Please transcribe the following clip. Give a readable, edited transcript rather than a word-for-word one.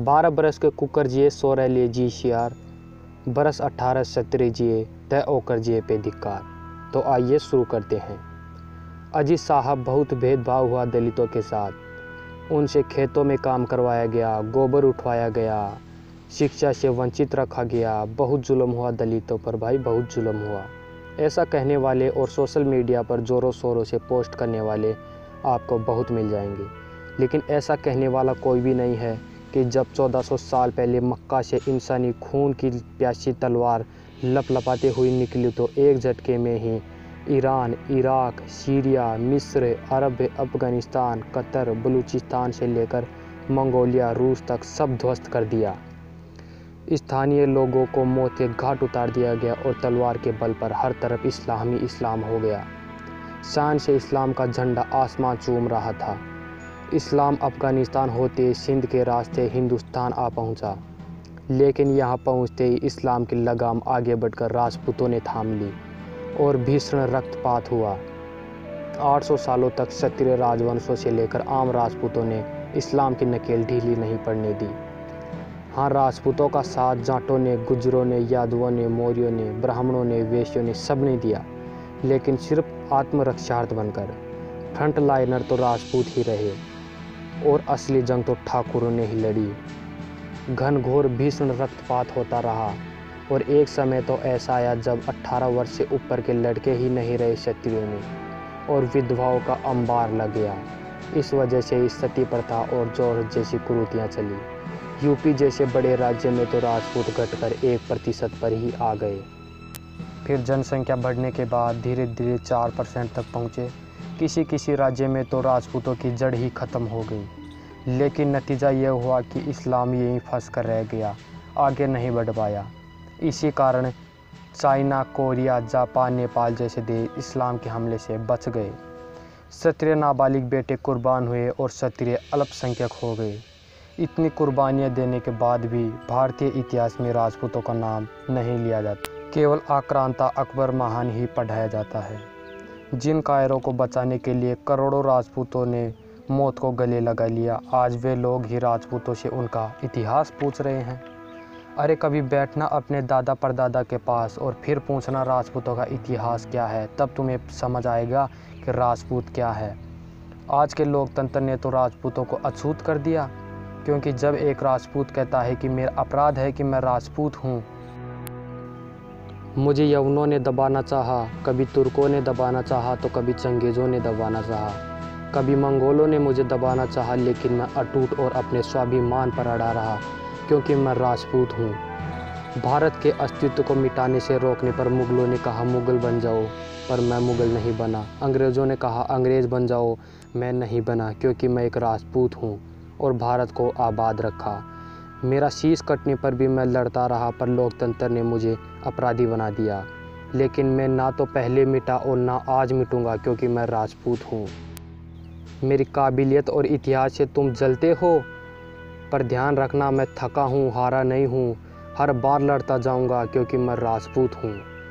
12 बरस के कुकर जिए 16 लिए जी शियार, बरस 18 17 जिए तय ओकर जिए पे धिक्कार। तो आइए शुरू करते हैं। अजी साहब बहुत भेदभाव हुआ दलितों के साथ, उनसे खेतों में काम करवाया गया, गोबर उठवाया गया, शिक्षा से वंचित रखा गया। बहुत जुल्म हुआ दलितों पर भाई, बहुत जुल्म हुआ। ऐसा कहने वाले और सोशल मीडिया पर ज़ोरों शोरों से पोस्ट करने वाले आपको बहुत मिल जाएंगे, लेकिन ऐसा कहने वाला कोई भी नहीं है कि जब 1400 साल पहले मक्का से इंसानी खून की प्यासी तलवार लपलपाते हुई निकली तो एक झटके में ही ईरान, इराक, सीरिया, मिस्र, अरब, अफ़गानिस्तान, कतर, बलूचिस्तान से लेकर मंगोलिया, रूस तक सब ध्वस्त कर दिया। स्थानीय लोगों को मौत के घाट उतार दिया गया और तलवार के बल पर हर तरफ इस्लाम ही इस्लाम हो गया। शान से इस्लाम का झंडा आसमां चूम रहा था। इस्लाम अफ़गानिस्तान होते सिंध के रास्ते हिंदुस्तान आ पहुंचा, लेकिन यहाँ पहुंचते ही इस्लाम की लगाम आगे बढ़कर राजपूतों ने थाम ली और भीषण रक्तपात हुआ। 800 सालों तक क्षत्रिय राजवंशों से लेकर आम राजपूतों ने इस्लाम की नकेल ढीली नहीं पड़ने दी। हाँ, राजपूतों का साथ जाटों ने, गुजरों ने, यादवों ने, मौर्यों ने, ब्राह्मणों ने, वैश्यों ने, सब ने दिया, लेकिन सिर्फ आत्मरक्षार्थ बनकर। फ्रंट लाइनर तो राजपूत ही रहे और असली जंग तो ठाकुरों ने ही लड़ी। घनघोर भीषण रक्तपात होता रहा और एक समय तो ऐसा आया जब 18 वर्ष से ऊपर के लड़के ही नहीं रहे क्षत्रियों में और विधवाओं का अंबार लग गया। इस वजह से ही सती प्रथा और जौहर जैसी कुरीतियाँ चली। यूपी जैसे बड़े राज्य में तो राजपूत घटकर 1% पर ही आ गए। फिर जनसंख्या बढ़ने के बाद धीरे धीरे 4% तक पहुँचे। किसी किसी राज्य में तो राजपूतों की जड़ ही ख़त्म हो गई। लेकिन नतीजा यह हुआ कि इस्लाम यहीं फंस कर रह गया, आगे नहीं बढ़ पाया। इसी कारण चाइना, कोरिया, जापान, नेपाल जैसे देश इस्लाम के हमले से बच गए। क्षत्रिय नाबालिग बेटे कुर्बान हुए और क्षत्रिय अल्पसंख्यक हो गए। इतनी कुर्बानियाँ देने के बाद भी भारतीय इतिहास में राजपूतों का नाम नहीं लिया जाता, केवल आक्रांता अकबर महान ही पढ़ाया जाता है। जिन कायरों को बचाने के लिए करोड़ों राजपूतों ने मौत को गले लगा लिया, आज वे लोग ही राजपूतों से उनका इतिहास पूछ रहे हैं। अरे कभी बैठना अपने दादा परदादा के पास और फिर पूछना राजपूतों का इतिहास क्या है, तब तुम्हें समझ आएगा कि राजपूत क्या है। आज के लोकतंत्र ने तो राजपूतों को अछूत कर दिया, क्योंकि जब एक राजपूत कहता है कि मेरा अपराध है कि मैं राजपूत हूँ, मुझे यवनों ने दबाना चाहा, कभी तुर्कों ने दबाना चाहा तो कभी चंगेज़ों ने दबाना चाहा, कभी मंगोलों ने मुझे दबाना चाहा, लेकिन मैं अटूट और अपने स्वाभिमान पर अड़ा रहा, क्योंकि मैं राजपूत हूँ। भारत के अस्तित्व को मिटाने से रोकने पर मुग़लों ने कहा मुग़ल बन जाओ, पर मैं मुग़ल नहीं बना। अंग्रेज़ों ने कहा अंग्रेज़ बन जाओ, मैं नहीं बना, क्योंकि मैं एक राजपूत हूँ और भारत को आबाद रखा। मेरा शीश कटने पर भी मैं लड़ता रहा, पर लोकतंत्र ने मुझे अपराधी बना दिया। लेकिन मैं ना तो पहले मिटा और ना आज मिटूंगा, क्योंकि मैं राजपूत हूँ। मेरी काबिलियत और इतिहास से तुम जलते हो, पर ध्यान रखना मैं थका हूँ, हारा नहीं हूँ। हर बार लड़ता जाऊँगा, क्योंकि मैं राजपूत हूँ।